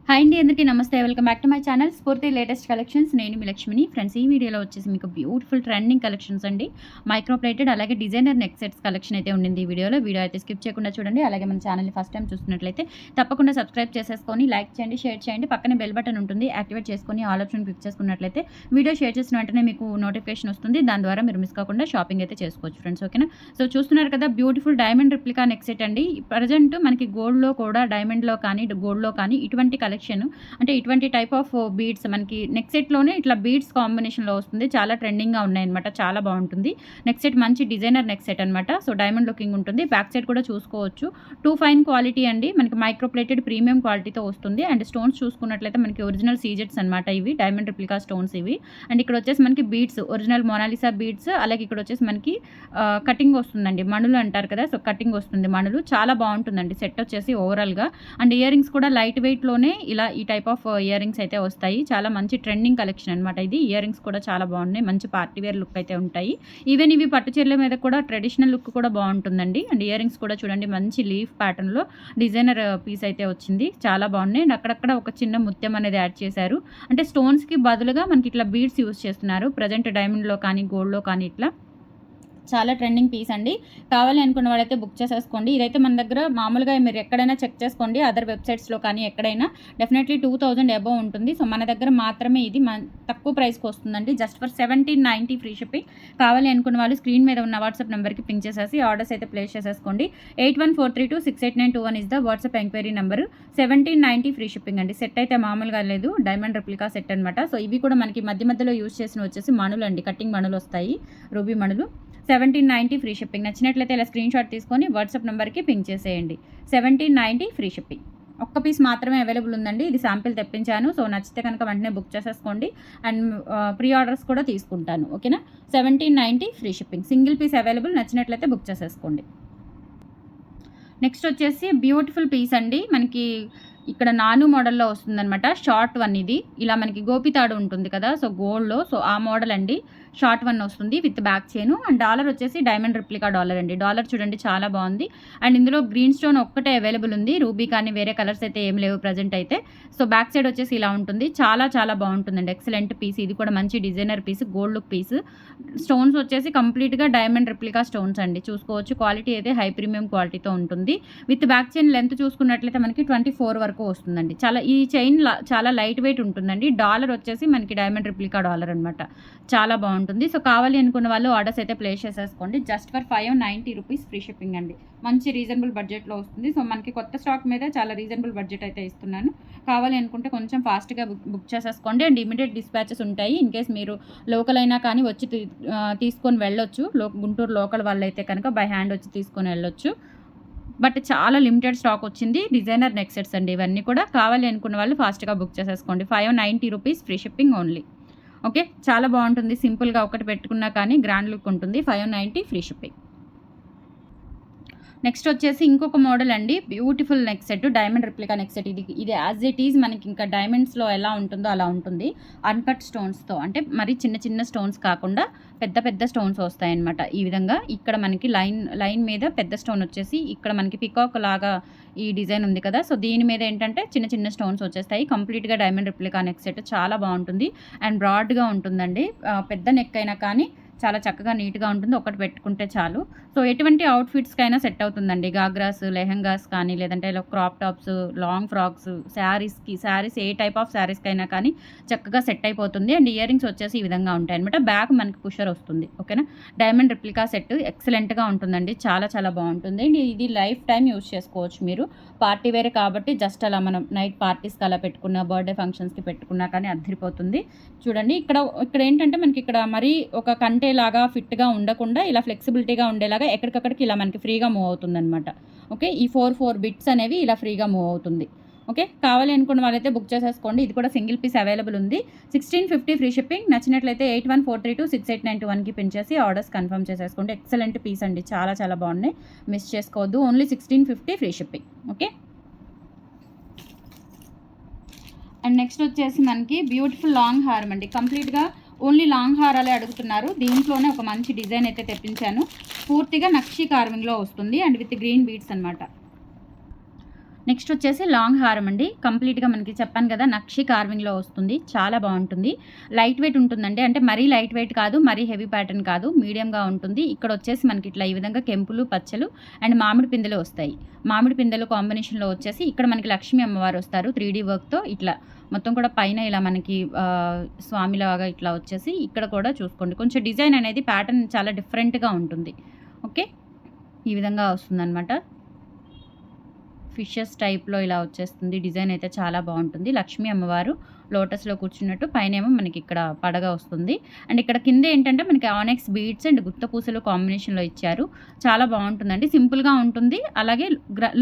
Hi అండి, అందరికీ నమస్తే. Welcome back to my channel స్ఫూర్తి లేటెస్ట్ కలెక్షన్స్. నేను మీ లక్ష్మిని. ఫ్రెండ్స్, ఈ వీడియోలో వచ్చేసి మీకు బ్యూటిఫుల్ ట్రెండింగ్ కలెక్షన్స్ అండి. మైక్రో ప్లేటెడ్ అలాగే డిజైనర్ నెక్ సెట్స్ కలెక్షన్ అయితే ఉండింది ఈ వీడియో అయితే స్కిప్ చేయకుండా చూడండి. అలాగే మన ఛానల్ని ఫస్ట్ టైం చూస్తున్నట్లయితే తప్పకుండా సబ్స్క్రైబ్ చేసేసుకొని లైక్ చేయండి, షేర్ చేయండి. పక్కనే బెల్ బటన్ ఉంటుంది, యాక్టివేట్ చేసుకొని ఆల్ ఆప్షన్ క్లిక్ చేసుకున్నట్లయితే వీడియో షేర్ చేసిన వెంటనే మీకు నోటిఫికేషన్ వస్తుంది. దాని ద్వారా మీరు మిస్ కాకుండా షాపింగ్ అయితే చేసుకోవచ్చు ఫ్రెండ్స్. ఓకేనా? సో చూస్తున్నారు కదా, beautiful diamond replica neck set అండి. ప్రజెంట్ మనకి గోల్డ్లో కూడా డైమండ్లో కానీ గోల్డ్లో కానీ ఇటువంటి కలెక్షన్ అంటే ఇటువంటి టైప్ ఆఫ్ బీడ్స్ మనకి నెక్ సెట్లోనే ఇట్లా బీడ్స్ కాంబినేషన్లో వస్తుంది. చాలా ట్రెండింగ్గా ఉన్నాయన్నమాట. చాలా బాగుంటుంది నెక్ సెట్. మంచి డిజైనర్ నెక్ సెట్ అనమాట. సో డైమండ్ లుకింగ్ ఉంటుంది. బ్యాక్ సైడ్ కూడా చూసుకోవచ్చు. టూ ఫైన్ క్వాలిటీ అండి. మనకి మైక్రో ప్లేటెడ్ ప్రీమియం క్వాలిటీతో వస్తుంది. అండ్ స్టోన్స్ చూసుకున్నట్లయితే మనకి ఒరిజినల్ సీజెట్స్ అనమాట. ఇవి డైమండ్ రిప్లికా స్టోన్స్ ఇవి. అండ్ ఇక్కడ వచ్చేసి మనకి బీడ్స్, ఒరిజినల్ మొనాలిసా బీడ్స్. అలాగే ఇక్కడ వచ్చేసి మనకి కటింగ్ వస్తుందండి. మణులు అంటారు కదా, సో కటింగ్ వస్తుంది మణులు. చాలా బాగుంటుందండి సెట్ వచ్చేసి ఓవరాల్గా. అండ్ ఇయర్ రింగ్స్ కూడా లైట్ వెయిట్లోనే ఇలా ఈ టైప్ ఆఫ్ ఇయర్ రింగ్స్ అయితే వస్తాయి. చాలా మంచి ట్రెండింగ్ కలెక్షన్ అనమాట ఇది. ఇయర్ రింగ్స్ కూడా చాలా బాగున్నాయి. మంచి పార్టీ వేర్ లుక్ అయితే ఉంటాయి. ఈవెన్ ఇవి పట్టు చీరల మీద కూడా ట్రెడిషనల్ లుక్ కూడా బాగుంటుందండి. అండ్ ఇయర్ రింగ్స్ కూడా చూడండి, మంచి లీఫ్ ప్యాటర్న్లో డిజైనర్ పీస్ అయితే వచ్చింది. చాలా బాగున్నాయి. అండ్ అక్కడక్కడ ఒక చిన్న ముత్యం అనేది యాడ్ చేశారు. అంటే స్టోన్స్కి బదులుగా మనకి ఇట్లా బీడ్స్ యూస్ చేస్తున్నారు. ప్రజెంట్ డైమండ్లో కానీ గోల్డ్లో కానీ ఇట్లా చాలా ట్రెండింగ్ పీస్ అండి. కావాలి అనుకున్న వాళ్ళైతే బుక్ చేసేసుకోండి. ఇదైతే మన దగ్గర మామూలుగా మీరు ఎక్కడైనా చెక్ చేసుకోండి, అదర్ వెబ్సైట్స్లో కానీ ఎక్కడైనా డెఫినెట్లీ 2000 అబవ్ ఉంటుంది. సో మన దగ్గర మాత్రమే ఇది తక్కువ ప్రైస్కి వస్తుందండి. Just for 1790 free shipping. కావాలి అనుకున్న వాళ్ళు స్క్రీన్ మీద ఉన్న వాట్సాప్ నెంబర్కి పింక్ చేసేసి ఆర్డర్స్ అయితే ప్లేస్ చేసేసుకోండి. 8143268921 is the WhatsApp enquiry number. 1790 free shipping అండి. సెట్ అయితే మామూలుగా లేదు, డైమండ్ రిప్లికా సెట్ అనమాట. సో ఇవి కూడా మనకి మధ్య మధ్యలో యూజ్ చేసిన వచ్చేసి మణులు అండి. కటింగ్ మణులు వస్తాయి, రూబీ మణులు. 1790 ఫ్రీ షిప్పింగ్. నచ్చినట్లయితే ఇలా స్క్రీన్ షాట్ తీసుకొని వాట్సాప్ నెంబర్కి పింక్ చేసేయండి. 1790 ఫ్రీ షిప్పింగ్. ఒక్క పీస్ మాత్రమే అవైలబుల్ ఉందండి. ఇది శాంపిల్ తెప్పించాను. సో నచ్చితే కనుక వెంటనే బుక్ చేసేసుకోండి. అండ్ ప్రీ ఆర్డర్స్ కూడా తీసుకుంటాను. ఓకేనా? 1790 free shipping. Single piece available. నచ్చినట్లయితే బుక్ చేసేసుకోండి. నెక్స్ట్ వచ్చేసి బ్యూటిఫుల్ పీస్ అండి. మనకి ఇక్కడ నాను మోడల్లో వస్తుందన్నమాట. షార్ట్ వన్ ఇది. ఇలా మనకి గోపితాడు ఉంటుంది కదా, సో గోల్డ్లో, సో ఆ మోడల్ అండి. షార్ట్ వన్ వస్తుంది with back chain. And dollar వచ్చేసి డైమండ్ రిప్లికా డాలర్ అండి. డాలర్ చూడండి చాలా బాగుంది. అండ్ ఇందులో గ్రీన్ స్టోన్ ఒక్కటే అవైలబుల్ ఉంది. రూబీ కానీ వేరే కలర్స్ అయితే ఏం లేవు ప్రజెంట్ అయితే. సో బ్యాక్ సైడ్ వచ్చేసి ఇలా ఉంటుంది. చాలా చాలా బాగుంటుందండి. Excellent piece. ఇది కూడా మంచి designer piece, gold look piece. Stones వచ్చేసి కంప్లీట్గా డైమండ్ రిప్లికా స్టోన్స్ అండి. చూసుకోవచ్చు. క్వాలిటీ అయితే హై ప్రీమియం క్వాలిటీతో ఉంటుంది. విత్ బ్యాక్ చైన్ లెంత్ చూసుకున్నట్లయితే మనకి 24 వరకు వస్తుందండి. ఈ చైన్ చాలా లైట్ వెయిట్ ఉంటుందండి. డాలర్ వచ్చేసి మనకి డైమండ్ రిప్లికా డాలర్ అనమాట. చాలా బాగుంటుంది. సో కావాలి అనుకున్న వాళ్ళు ఆర్డర్స్ అయితే ప్లేస్ చేసేసుకోండి. Just for 590 rupees free shipping అండి. మంచి రీజనబుల్ బడ్జెట్లో వస్తుంది. సో మనకి కొత్త స్టాక్ మీద చాలా రీజనబుల్ బడ్జెట్ అయితే ఇస్తున్నాను. కావాలి అనుకుంటే కొంచెం ఫాస్ట్గా బుక్ చేసేసుకోండి. అండ్ ఇమీడియట్ డిస్పాచెస్ ఉంటాయి. ఇన్ కేస్ మీరు లోకల్ అయినా కానీ వచ్చి తీసుకొని వెళ్ళొచ్చు. గుంటూరు లోకల్ వాళ్ళు అయితే కనుక బై హ్యాండ్ వచ్చి తీసుకొని వెళ్ళొచ్చు. బట్ చాలా లిమిటెడ్ స్టాక్ వచ్చింది. డిజైనర్ నెక్ సెట్స్ అండి ఇవన్నీ కూడా. కావాలి అనుకున్న వాళ్ళు ఫాస్ట్గా బుక్ చేసేసుకోండి. 590 rupees free shipping only. Okay, చాలా బాగుంటుంది. సింపుల్గా ఒకటి పెట్టుకున్నా కానీ గ్రాండ్ లుక్ ఉంటుంది. 590 ఫ్రీ షిప్పింగ్. నెక్స్ట్ వచ్చేసి ఇంకొక మోడల్ అండి. Beautiful neck set, diamond replica neck set. ఇది యాజ్ ఇట్ ఈజ్ మనకి ఇంకా డైమండ్స్లో ఎలా ఉంటుందో అలా ఉంటుంది. అన్కట్ స్టోన్స్తో, అంటే మరి చిన్న చిన్న స్టోన్స్ కాకుండా పెద్ద పెద్ద స్టోన్స్ వస్తాయన్నమాట. ఈ విధంగా ఇక్కడ మనకి లైన్ మీద పెద్ద స్టోన్ వచ్చేసి ఇక్కడ మనకి పికాక్ లాగా ఈ డిజైన్ ఉంది కదా, సో దీని మీద ఏంటంటే చిన్న చిన్న స్టోన్స్ వచ్చేస్తాయి. కంప్లీట్గా డైమండ్ రిప్లికా నెక్ సెట్. చాలా బాగుంటుంది అండ్ బ్రాడ్గా ఉంటుందండి. పెద్ద నెక్ అయినా కానీ చాలా చక్కగా నీట్గా ఉంటుంది. ఒకటి పెట్టుకుంటే చాలు. సో ఎటువంటి అవుట్ఫిట్స్కైనా సెట్ అవుతుందండి. గాగ్రాస్, లెహంగాస్ కానీ, లేదంటే ఇలా crop tops, long frocks, saris ఏ టైప్ ఆఫ్ శారీస్కైనా కానీ చక్కగా సెట్ అయిపోతుంది. అండ్ ఇయర్ రింగ్స్ వచ్చేసి ఈ విధంగా ఉంటాయి అనమాట. బ్యాక్ మనకి పుషర్ వస్తుంది. ఓకేనా? డైమండ్ రిప్లికా సెట్ ఎక్సలెంట్గా ఉంటుందండి. చాలా చాలా బాగుంటుంది. ఇది లైఫ్ టైం యూజ్ చేసుకోవచ్చు మీరు. పార్టీ వేరే కాబట్టి జస్ట్ అలా మనం నైట్ పార్టీస్కి అలా పెట్టుకున్న, బర్త్డే ఫంక్షన్స్కి పెట్టుకున్నా కానీ అద్దరిపోతుంది. చూడండి, ఇక్కడ ఏంటంటే మనకి ఇక్కడ మరీ ఒక కంటే లాగా ఫిట్గా ఉండకుండా ఇలా ఫ్లెక్సిబిలిటీగా ఉండేలాగా ఎక్కడికక్కడికి ఇలా మనకి ఫ్రీగా మూవ్ అవుతుంది అనమాట. ఓకే, ఈ 4 బిట్స్ అనేవి ఇలా ఫ్రీగా మూవ్ అవుతుంది. ఓకే, కావాలి అనుకున్న వాళ్ళైతే బుక్ చేసేసుకోండి. ఇది కూడా సింగిల్ పీస్ అవైలబుల్ ఉంది. 1650 ఫ్రీ షిప్పింగ్. నచ్చినట్లయితే 8143268921కి పిన్ చేసి ఆర్డర్స్ కన్ఫర్మ్ చేసేసుకోండి. ఎక్సలెంట్ పీస్ అండి. చాలా చాలా బాగున్నాయి. మిస్ చేసుకోవద్దు. Only 1650 free shipping. Okay, and next వచ్చేసి మనకి బ్యూటిఫుల్ లాంగ్ హారం అండి. కంప్లీట్గా ఓన్లీ లాంగ్ హారాలే అడుగుతున్నారు. దీంట్లోనే ఒక మంచి డిజైన్ అయితే తెప్పించాను. పూర్తిగా నక్షి కార్వింగ్లో వస్తుంది అండ్ విత్ గ్రీన్ బీడ్స్ అనమాట. నెక్స్ట్ వచ్చేసి లాంగ్ హారం అండి. కంప్లీట్‌గా మనకి చెప్పాను కదా! నక్షి కార్వింగ్‌లో వస్తుంది. చాలా బావుంటుంది. లైట్ వెయిట్ ఉంటుందండి. అంటే మరీ లైట్ వెయిట్ కాదు, మరీ హెవీ ప్యాటర్న్ కాదు. మీడియంగా ఉంటుంది. ఇక్కడొచ్చేసి మనకి ఇట్లా ఈ విధంగా కెంపులు, పచ్చలు అండ్ మామిడి పిందెలు వస్తాయి. మామిడి పిందెలు కాంబినేషన్‌లో వచ్చేసి ఇక్కడ మనకి లక్ష్మీ అమ్మవారు వస్తారు. 3D వర్క్‌తో ఇట్లా మొత్తం కూడా పైన ఇలా మనకి స్వామిలాగా ఇట్లా వచ్చేసి ఇక్కడ కూడా చూసుకోండి. కొంచెం డిజైన్ అనేది ప్యాటర్న్ చాలా డిఫరెంట్‌గా ఉంటుంది. ఓకే. ఈ విధంగా వస్తుందనమాట. ఫిషెస్ టైప్‌లో ఇలా వచ్చేస్తుంది. డిజైన్ అయితే చాలా బావుంటుంది. లక్ష్మీ అమ్మవారు లోటస్‌లో కూర్చున్నట్టు పైనేమో మనకి ఇక్కడ పడగ వస్తుంది. అండ్ ఇక్కడ కింద ఏంటంటే మనకి ఆనెక్స్ బీడ్స్ అండ్ గుత్త పూసలు కాంబినేషన్‌లో ఇచ్చారు. చాలా బావుంటుందండి. సింపుల్‌గా ఉంటుంది. అలాగే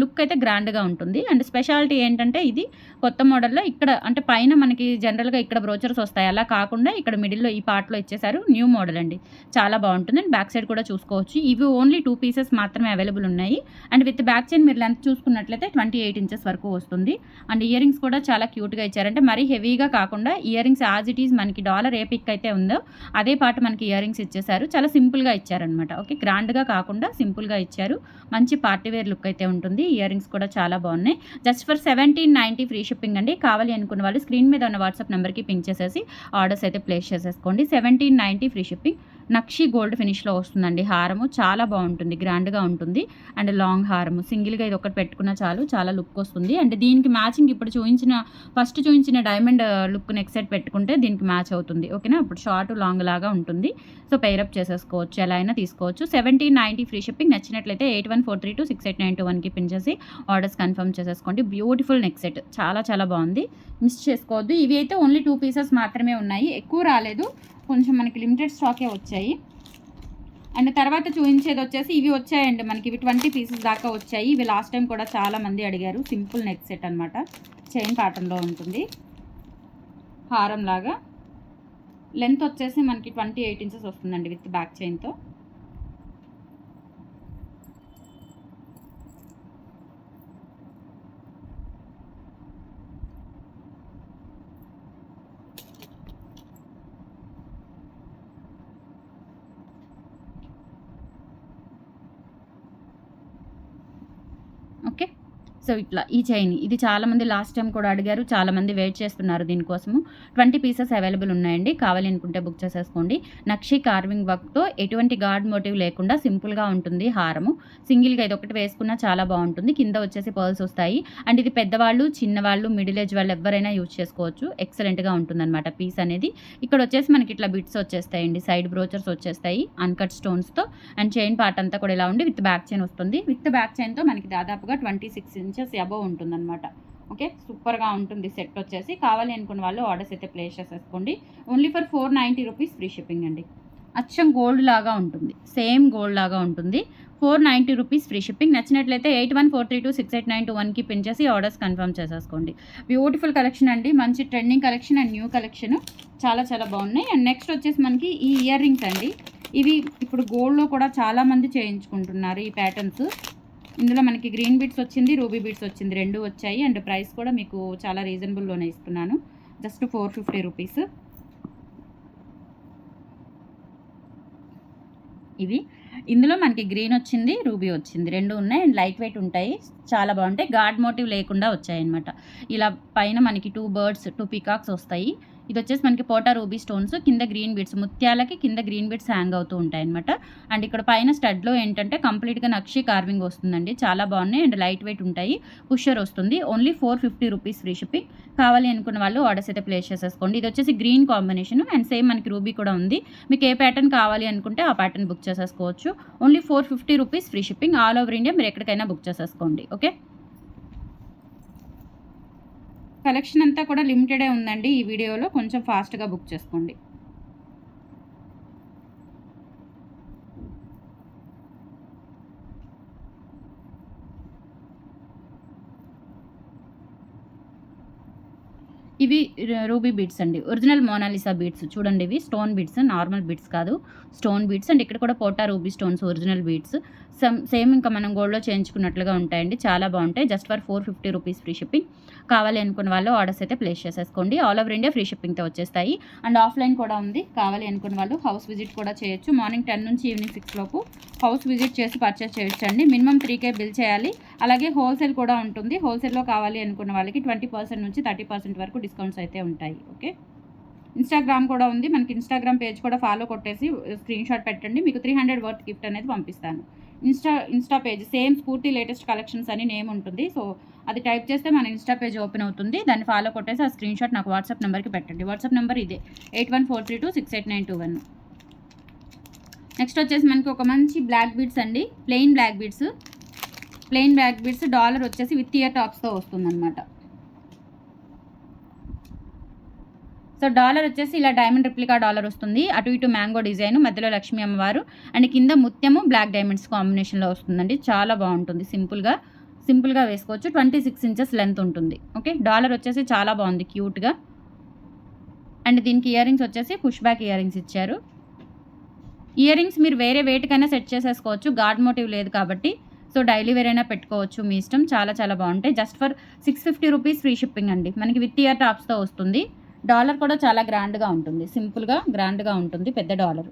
లుక్ అయితే గ్రాండ్‌గా ఉంటుంది. అండ్ స్పెషాలిటీ ఏంటంటే ఇది కొత్త మోడల్‌లో ఇక్కడ అంటే పైన మనకి జనరల్‌గా ఇక్కడ బ్రోచర్స్ వస్తాయి. అలా కాకుండా ఇక్కడ మిడిల్‌లో ఈ పార్ట్‌లో ఇచ్చేసారు. న్యూ మోడల్ అండి. చాలా బావుంటుంది. అండ్ బ్యాక్ సైడ్ కూడా చూసుకోవచ్చు. ఇవి ఓన్లీ 2 పీసెస్ మాత్రమే అవైలబుల్ ఉన్నాయి. అండ్ విత్ బ్యాక్ చైన్ మీరు లెంత్ చూసుకున్నట్లయితే 28 ఇంచెస్ వరకు వస్తుంది. అండ్ ఇయర్ రింగ్స్ కూడా చాలా క్యూట్‌గా ఇచ్చారంటే మరీ హెవీగా కాకుండా ear rings as it is మనకి డాలర్ ఏ పిక్ అయితే ఉందో అదే పాటు మనకి ఇయర్ రింగ్స్ ఇచ్చేసారు. చాలా సింపుల్‌గా ఇచ్చారనమాట. ఓకే. గ్రాండ్‌గా కాకుండా సింపుల్‌గా ఇచ్చారు. మంచి పార్టీ వేర్ లుక్ అయితే ఉంటుంది. ఇయర్ రింగ్స్ కూడా చాలా బాగున్నాయి. జస్ట్ ఫర్ 1790 ఫ్రీ షిప్పింగ్ అండి. కావాలి అనుకున్న వాళ్ళు స్క్రీన్ మీద ఉన్న వాట్సాప్ నెంబర్‌కి పింక్ చేసేసి ఆర్డర్స్ అయితే ప్లేస్ చేసేసుకోండి. 1790 ఫ్రీ షిప్పింగ్. నక్షి గోల్డ్ ఫినిష్‌లో వస్తుందండి. హారము చాలా బాగుంటుంది. గ్రాండ్‌గా ఉంటుంది. అండ్ లాంగ్ హారము సింగిల్‌గా ఇది ఒకటి పెట్టుకున్నా చాలు చాలా లుక్ వస్తుంది. అండ్ దీనికి మ్యాచింగ్ ఇప్పుడు ఫస్ట్ చూయించిన డైమండ్ లుక్ నెక్ సెట్ పెట్టుకుంటే దీనికి మ్యాచ్ అవుతుంది. ఓకేనా. ఇప్పుడు షార్ట్ లాంగ్ లాగా ఉంటుంది. సో పెయిరప్ చేసేసుకోవచ్చు. ఎలా అయినా తీసుకోవచ్చు. 1790 ఫ్రీ షిప్పింగ్. నచ్చినట్లయితే 8143268921కి పిన్ చేసి ఆర్డర్స్ కన్ఫర్మ్ చేసేసుకోండి. బ్యూటిఫుల్ నెక్ సెట్ చాలా చాలా బాగుంది. మిస్ చేసుకోవద్దు. ఇవి అయితే ఓన్లీ 2 పీసెస్ మాత్రమే ఉన్నాయి. ఎక్కువ రాలేదు. కొంచెం మనకి లిమిటెడ్ స్టాకే వచ్చాయి. అండ్ తర్వాత చూపించేది వచ్చేసి ఇవి వచ్చాయండి మనకి. ఇవి 20 పీసెస్ దాకా వచ్చాయి. ఇవి లాస్ట్ టైం కూడా చాలా మంది అడిగారు. సింపుల్ నెక్ సెట్ అనమాట. చైన్ ప్యాటర్న్లో ఉంటుంది. హారం లాగా లెంత్ వచ్చేసి మనకి 28 ఇంచెస్ వస్తుందండి విత్ బ్యాక్ చైన్తో. ఓకే. సో ఇట్లా ఈ చైన్ ఇది చాలామంది లాస్ట్ టైం కూడా అడిగారు. చాలామంది వెయిట్ చేస్తున్నారు దీనికోసము. 20 పీసెస్ అవైలబుల్ ఉన్నాయండి. కావాలి అనుకుంటే బుక్ చేసేసుకోండి. నక్షి కార్వింగ్ వర్క్‌తో ఎటువంటి గాడ్ మోటివ్ లేకుండా సింపుల్‌గా ఉంటుంది హారము. సింగిల్‌గా ఇది ఒకటి వేసుకున్నా చాలా బాగుంటుంది. కింద వచ్చేసి పర్ల్స్ వస్తాయి. అండ్ ఇది పెద్దవాళ్ళు, చిన్నవాళ్ళు, మిడిల్ ఏజ్ వాళ్ళు ఎవరైనా యూజ్ చేసుకోవచ్చు. ఎక్సలెంట్‌గా ఉంటుందన్నమాట పీస్ అనేది. ఇక్కడ వచ్చేసి మనకి ఇట్లా బిట్స్ వచ్చేస్తాయండి. సైడ్ బ్రోచర్స్ వచ్చేస్తాయి అన్కట్ స్టోన్స్‌తో. అండ్ చైన్ పార్ట్ అంతా కూడా ఇలా ఉండి విత్ బ్యాక్ చైన్ వస్తుంది. విత్ బ్యాక్ చైన్‌తో మనకి దాదాపుగా 26 ఇంచెస్ అబోవ్ ఉంటుందన్నమాట. ఓకే. సూపర్‌గా ఉంటుంది సెట్ వచ్చేసి. కావాలి అనుకున్న వాళ్ళు ఆర్డర్స్ అయితే ప్లేస్ చేసేసుకోండి. Only for 490 rupees free shipping అండి. అచ్చం గోల్డ్ లాగా ఉంటుంది. సేమ్ గోల్డ్ లాగా ఉంటుంది. 490 రూపీస్ ఫ్రీ షిప్పింగ్. నచ్చినట్లయితే 8143268921కి పిన్ చేసి ఆర్డర్స్ కన్ఫర్మ్ చేసేసుకోండి. బ్యూటిఫుల్ కలెక్షన్ అండి. మంచి trending collection and new collection. చాలా చాలా బాగున్నాయి. అండ్ నెక్స్ట్ వచ్చేసి మనకి ఈ ఇయర్ రింగ్స్ అండి. ఇవి ఇప్పుడు గోల్డ్‌లో కూడా చాలామంది చేయించుకుంటున్నారు ఈ ప్యాటర్న్స్. ఇందులో మనకి గ్రీన్ బీడ్స్ వచ్చింది, రూబీ బీడ్స్ వచ్చింది. 2 వచ్చాయి. అండ్ ప్రైస్ కూడా మీకు చాలా రీజనబుల్లోనే ఇస్తున్నాను. Just 450 rupees. ఇవి ఇందులో మనకి గ్రీన్ వచ్చింది, రూబీ వచ్చింది. 2 ఉన్నాయి. అండ్ లైట్ వెయిట్ ఉంటాయి. చాలా బాగుంటాయి. గాడ్ మోటివ్ లేకుండా వచ్చాయన్నమాట. ఇలా పైన మనకి 2 బర్డ్స్, 2 పీకాక్స్ వస్తాయి. ఇది వచ్చేసి మనకి పోటా రూబీ స్టోన్స్, కింద గ్రీన్ బీడ్స్, ముత్యాలకి కింద గ్రీన్ బీడ్స్ హ్యాంగ్ అవుతూ ఉంటాయి అనమాట. అండ్ ఇక్కడ పైన స్టడ్లో ఏంటంటే కంప్లీట్‌గా నక్షి కార్వింగ్ వస్తుందండి. చాలా బాగున్నాయి. అండ్ లైట్ వెయిట్ ఉంటాయి. పుషర్ వస్తుంది. Only 450 rupees free shipping. కావాలి అనుకున్న వాళ్ళు ఆర్డర్స్ అయితే ప్లేస్ చేసేసుకోండి. ఇది వచ్చేసి గ్రీన్ కాంబినేషన్ అండ్ సేమ్ మనకి రూబీ కూడా ఉంది. మీకు ఏ ప్యాటర్న్ కావాలి అనుకుంటే ఆ ప్యాటర్న్ బుక్ చేసేసుకోవచ్చు. Only 450 rupees free shipping. All over India మీరు ఎక్కడికైనా బుక్ చేసేసుకోండి. ఓకే. కలెక్షన్ అంతా కూడా లిమిటెడే ఉందండి ఈ వీడియోలో. కొంచెం ఫాస్ట్‌గా బుక్ చేసుకోండి. ఇవి రూబీ బీడ్స్ అండి. ఒరిజినల్ మోనాలిసా బీడ్స్ చూడండి. ఇవి స్టోన్ బీడ్స్, నార్మల్ బీడ్స్ కాదు. Stone beads. అండ్ ఇక్కడ కూడా పోటా ruby stones original beads. Same ఇంకా మనం గోల్డ్‌లో చేయించుకున్నట్లుగా ఉంటాయండి. చాలా బాగుంటాయి. Just for 450 rupees free shipping. కావాలి అనుకున్న వాళ్ళు ఆర్డర్స్ అయితే ప్లేస్ చేసేసుకోండి. ఆల్ ఓవర్ ఇండియా ఫ్రీ షిప్పింగ్తో వచ్చేస్తాయి. అండ్ ఆఫ్లైన్ కూడా ఉంది. కావాలి అనుకున్న వాళ్ళు హౌస్ విజిట్ కూడా చేయొచ్చు. మార్నింగ్ 10 నుంచి ఈవినింగ్ 6 లోపు హౌస్ విజిట్ చేసి పర్చేస్ చేయొచ్చండి. మినిమం 3K బిల్ చేయాలి. అలాగే హోల్సేల్ కూడా ఉంటుంది. హోల్సేల్లో కావాలి అనుకున్న వాళ్ళకి 20% నుంచి 30% వరకు డిస్కౌంట్స్ అయితే ఉంటాయి. ఓకే, ఇన్స్టాగ్రామ్ కూడా ఉంది. మనకి ఇన్స్టాగ్రామ్ పేజ్ కూడా ఫాలో కొట్టేసి స్క్రీన్ షాట్ పెట్టండి. మీకు 300 వర్త్ గిఫ్ట్ అనేది పంపిస్తాను. ఇన్స్టా పేజ్ సేమ్ స్ఫూర్తి లేటెస్ట్ కలెక్షన్స్ అని నేమ్ ఉంటుంది. సో అది టైప్ చేస్తే మన ఇన్స్టా పేజ్ ఓపెన్ అవుతుంది. దాన్ని ఫాలో కొట్టేసి ఆ స్క్రీన్ షాట్ నాకు వాట్సాప్ నెంబర్కి పెట్టండి. వాట్సాప్ నెంబర్ ఇదే 8143268921. నెక్స్ట్ వచ్చేసి మనకి ఒక మంచి బ్లాక్ బీడ్స్ అండి, ప్లెయిన్ బ్లాక్ బీడ్స్ డాలర్ వచ్చేసి విత్ ఇయర్ టాప్స్తో వస్తుందన్నమాట. సో డాలర్ వచ్చేసి ఇలా డైమండ్ రిప్లికా డాలర్ వస్తుంది. అటు ఇటు మ్యాంగో డిజైన్, మధ్యలో లక్ష్మీ అమ్మవారు అండ్ కింద ముత్యము బ్లాక్ డైమండ్స్ కాంబినేషన్లో వస్తుందండి. చాలా బాగుంటుంది. సింపుల్గా వేసుకోవచ్చు. 26 ఇంచెస్ లెంత్ ఉంటుంది. ఓకే, డాలర్ వచ్చేసి చాలా బాగుంది, క్యూట్గా. అండ్ దీనికి ఇయర్ రింగ్స్ వచ్చేసి పుష్ బ్యాక్ ఇయర్ రింగ్స్ ఇచ్చారు. ఇయర్ రింగ్స్ మీరు వేరే వేటికైనా సెట్ చేసేసుకోవచ్చు. గార్డ్ మోటివ్ లేదు కాబట్టి సో డైలీ వేర్ అయినా పెట్టుకోవచ్చు, మీ ఇష్టం. చాలా చాలా బాగుంటాయి. Just for 650 rupees free shipping అండి. మనకి విత్ ఇయర్ టాప్స్తో వస్తుంది. డాలర్ కూడా చాలా గ్రాండ్గా ఉంటుంది. సింపుల్గా గ్రాండ్గా ఉంటుంది. పెద్ద డాలర్,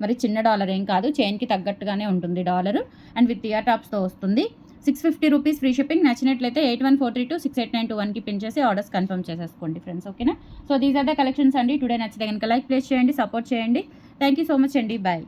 మరి చిన్న డాలర్ ఏం కాదు. చైన్కి తగ్గట్టుగానే ఉంటుంది డాలర్. అండ్ విత్ ఇయర్ టాప్స్తో వస్తుంది. 650 రూపీస్ ఫ్రీ షిప్పింగ్. నచ్చినట్లయితే 8143268921కి పిన్ చేసి ఆర్డర్స్ కన్ఫర్మ్ చేసేసుకోండి ఫ్రెండ్స్. ఓకేనా? So these are the collections అండి. టుడే నచ్చితే కనుక లైక్ ప్లేస్ చేయండి, సపోర్ట్ చేయండి. థ్యాంక్ యూ సో మచ్ అండి. బాయ్.